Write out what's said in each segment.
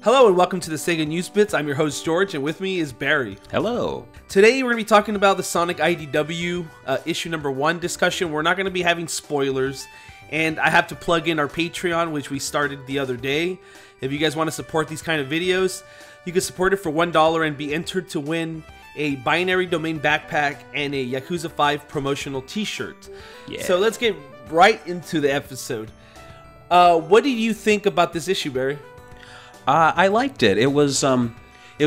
Hello and welcome to the Sega News Bits. I'm your host George, and with me is Barry. Hello. Today we're going to be talking about the Sonic IDW issue number 1 discussion. We're not going to be having spoilers, and I have to plug in our Patreon, which we started the other day. If you guys want to support these kind of videos, you can support it for $1 and be entered to win a binary domain backpack and a Yakuza 5 promotional t-shirt. Yeah. So let's get right into the episode. What did you think about this issue, Barry? I liked it. It was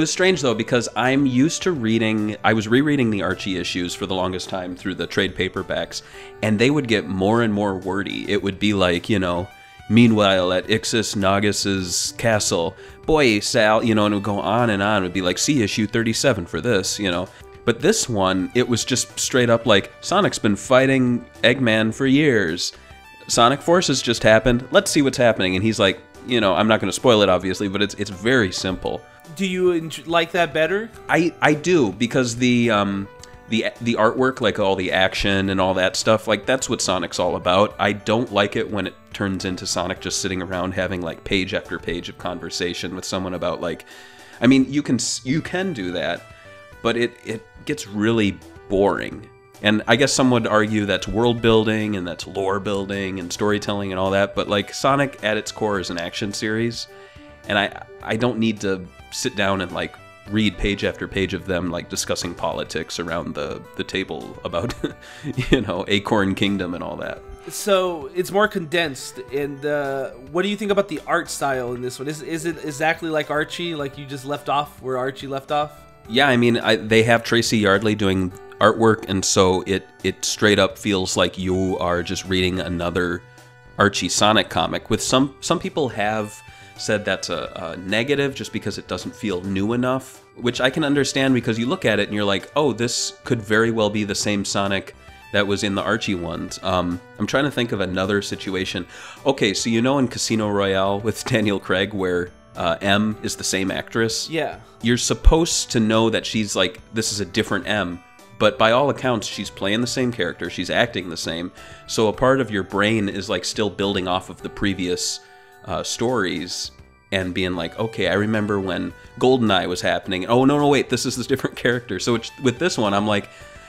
strange though, because I'm used to reading. I was rereading the Archie issues for the longest time through the trade paperbacks, and they would get more and more wordy. It would be like, meanwhile at Ixis Nagas's castle, boy Sal, and it would go on and on. It would be like, see issue 37 for this, But this one, it was just straight up like, Sonic's been fighting Eggman for years. Sonic Forces just happened. Let's see what's happening. And he's like, I'm not going to spoil it, obviously, but it's very simple. Do you like that better? I do, because the artwork, like all the action and all that stuff, like that's what Sonic's all about. I don't like it when it turns into Sonic just sitting around having like page after page of conversation with someone about you can do that, but it gets really boring. And I guess some would argue that's world building and that's lore building and storytelling and all that, but like Sonic at its core is an action series, and I don't need to sit down and like read page after page of them like discussing politics around the table about Acorn Kingdom and all that. So it's more condensed. And what do you think about the art style in this one? Is it exactly like Archie, like you just left off where Archie left off? Yeah, I mean, they have Tracy Yardley doing artwork, and so it straight up feels like you are just reading another Archie Sonic comic. With some people have said that's a negative just because it doesn't feel new enough, which I can understand, because you look at it and you're like, oh, this could very well be the same Sonic that was in the Archie ones. I'm trying to think of another situation. Okay, so in Casino Royale with Daniel Craig where M is the same actress? Yeah. You're supposed to know that she's like, this is a different M, but by all accounts, she's playing the same character, she's acting the same, so a part of your brain is like still building off of the previous stories and being like, okay, I remember when GoldenEye was happening. Oh, no, wait, this is this different character. So with this one, I'm like,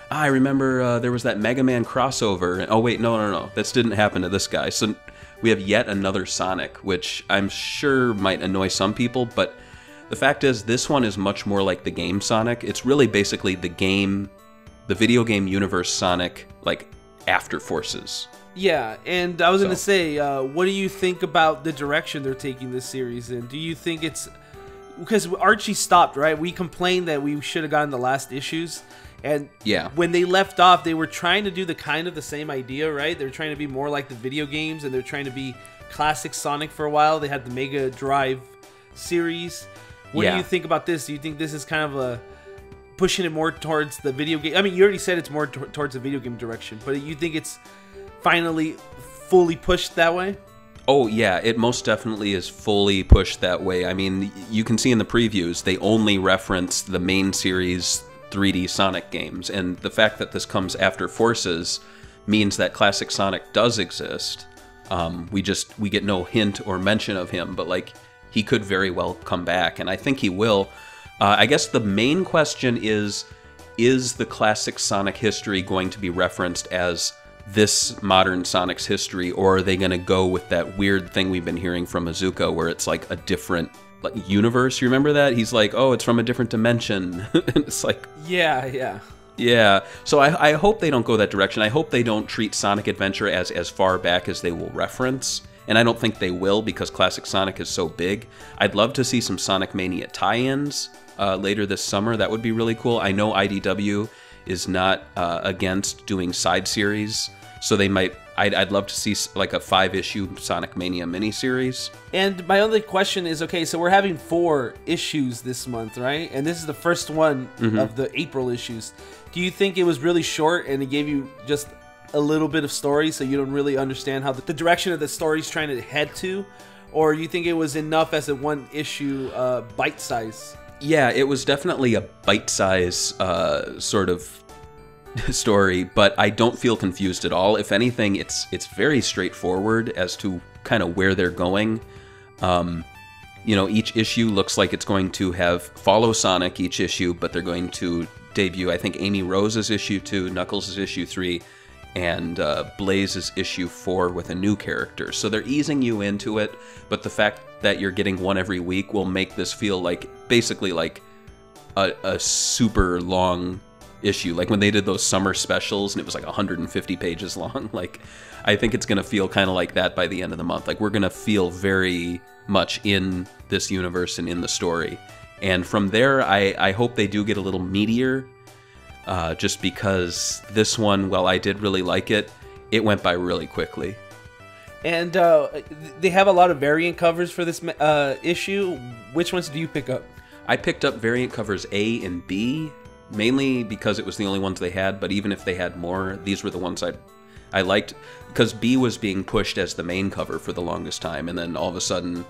I remember there was that Mega Man crossover. And, oh, wait, no, this didn't happen to this guy. So we have yet another Sonic, which I'm sure might annoy some people, but the fact is, this one is much more like the game Sonic. It's really basically the video game universe Sonic, like after Forces. Yeah, and I was going to say, what do you think about the direction they're taking this series in? Do you think it's... Because Archie stopped, right? We complained that we should have gotten the last issues, and yeah, when they left off, they were trying to do the same idea, right? They're trying to be more like the video games, and they're trying to be classic Sonic for a while. They had the Mega Drive series. What do you think about this? Do you think this is kind of pushing it more towards the video game? I mean, you already said it's more towards the video game direction, but you think it's finally fully pushed that way? Oh yeah, it most definitely is fully pushed that way. I mean, you can see in the previews, they only reference the main series 3D Sonic games, and the fact that this comes after Forces means that classic Sonic does exist. We get no hint or mention of him, but like, he could very well come back, and I think he will. I guess the main question is the classic Sonic history going to be referenced as this modern Sonic's history, or are they going to go with that weird thing we've been hearing from Iizuka where it's like a different universe? You remember that? He's like, oh, it's from a different dimension. It's like... Yeah. So I hope they don't go that direction. I hope they don't treat Sonic Adventure as far back as they will reference. And I don't think they will, because classic Sonic is so big. I'd love to see some Sonic Mania tie-ins later this summer. That would be really cool. I know IDW is not against doing side series, so they might... I'd love to see like a 5-issue Sonic Mania miniseries. And my only question is, okay, so we're having 4 issues this month, right? And this is the first one of the April issues. Do you think it was really short and it gave you just a little bit of story, so you don't really understand how the direction of the story's trying to head to? Or you think it was enough as a 1-issue bite size? Yeah, it was definitely a bite size sort of story, but I don't feel confused at all. If anything, it's very straightforward as to kind of where they're going. You know, each issue looks like it's going to follow Sonic each issue, but they're going to debut, I think, Amy Rose's issue 2, Knuckles' issue 3, and Blaze's issue 4 with a new character. So they're easing you into it, but the fact that you're getting one every week will make this feel like, basically like a super long issue. Like when they did those summer specials and it was like 150 pages long, like I think it's going to feel kind of like that by the end of the month. Like we're going to feel very much in this universe and in the story. And from there, I hope they do get a little meatier, just because this one, while I did really like it, it went by really quickly. And they have a lot of variant covers for this issue. Which ones do you pick up? I picked up variant covers A and B, mainly because it was the only ones they had, but even if they had more, these were the ones I liked, because B was being pushed as the main cover for the longest time, and then all of a sudden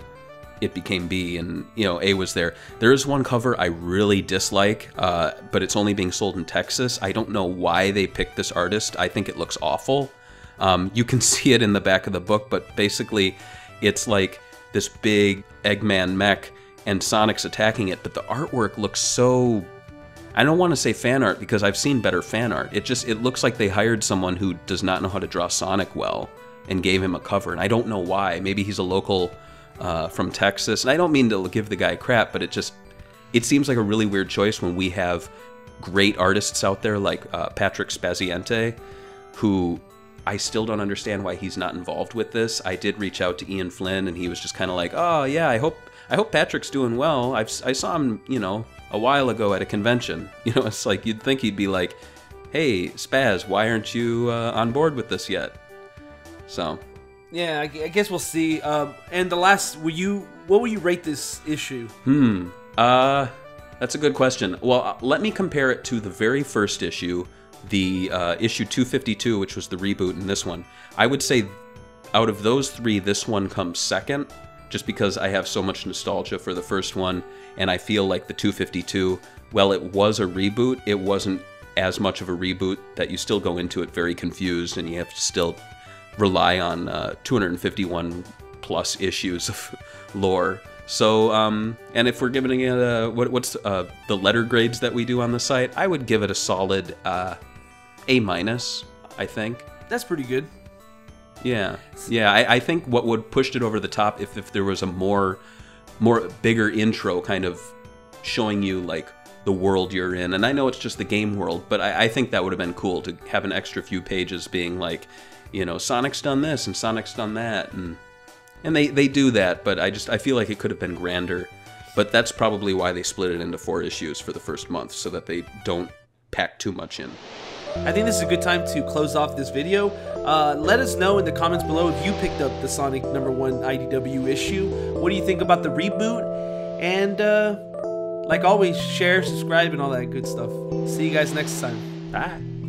it became B, and you know, A was there. There is one cover I really dislike, but it's only being sold in Texas. I don't know why they picked this artist. I think it looks awful. You can see it in the back of the book, but basically it's like this big Eggman mech and Sonic's attacking it, but the artwork looks so... I don't want to say fan art because I've seen better fan art. It looks like they hired someone who does not know how to draw Sonic well and gave him a cover, and I don't know why. Maybe he's a local from Texas, and I don't mean to give the guy crap, but it seems like a really weird choice when we have great artists out there like Patrick Spaziente, who I still don't understand why he's not involved with this. I did reach out to Ian Flynn, and he was just kind of like, oh yeah, I hope Patrick's doing well. I saw him, you know, a while ago at a convention. You know, it's like you'd think he'd be like, hey, Spaz, why aren't you on board with this yet? So, yeah, I guess we'll see. And the last, what will you rate this issue? That's a good question. Well, let me compare it to the very first issue, the issue 252, which was the reboot, and this one. I would say out of those three, this one comes second, just because I have so much nostalgia for the first one, and I feel like the 252, well, it was a reboot, it wasn't as much of a reboot that you still go into it very confused, and you have to still rely on 251 plus issues of lore. So, and if we're giving it a, what's the letter grades that we do on the site, I would give it a solid A-, I think. That's pretty good. Yeah, I think what would pushed it over the top if there was a more bigger intro kind of showing you like the world you're in. And I know it's just the game world, but I think that would have been cool to have an extra few pages being like, you know, Sonic's done this and Sonic's done that, and they do that, but I feel like it could have been grander. But that's probably why they split it into 4 issues for the first month, so that they don't pack too much in. I think this is a good time to close off this video. Let us know in the comments below if you picked up the Sonic #1 IDW issue. What do you think about the reboot? And like always, share, subscribe, and all that good stuff. See you guys next time. Bye.